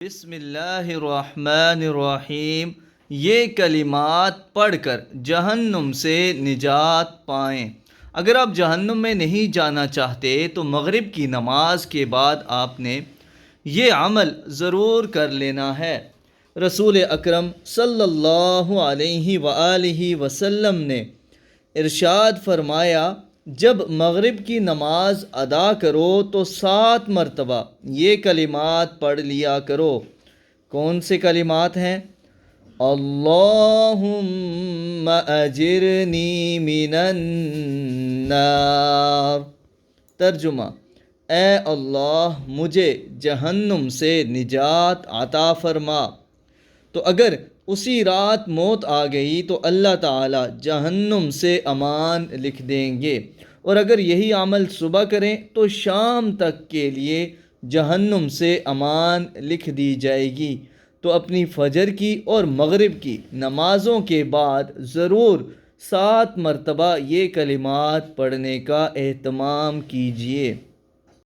بسم اللہ الرحمن الرحیم، یہ کلمات پڑھ کر جہنم سے نجات پائیں۔ اگر آپ جہنم میں نہیں جانا چاہتے تو مغرب کی نماز کے بعد آپ نے یہ عمل ضرور کر لینا ہے۔ رسول اکرم صلی اللہ علیہ وآلہ وسلم نے ارشاد فرمایا، جب مغرب کی نماز ادا کرو تو 7 مرتبہ یہ کلمات پڑھ لیا کرو۔ کون سے کلمات ہیں؟ اللہم اجرنی من النار۔ ترجمہ: اے اللہ مجھے جہنم سے نجات عطا فرما۔ تو اگر اسی رات موت آ گئی تو اللہ تعالیٰ جہنم سے امان لکھ دیں گے، اور اگر یہی عمل صبح کریں تو شام تک کے لیے جہنم سے امان لکھ دی جائے گی۔ تو اپنی فجر کی اور مغرب کی نمازوں کے بعد ضرور 7 مرتبہ یہ کلمات پڑھنے کا اہتمام کیجیے۔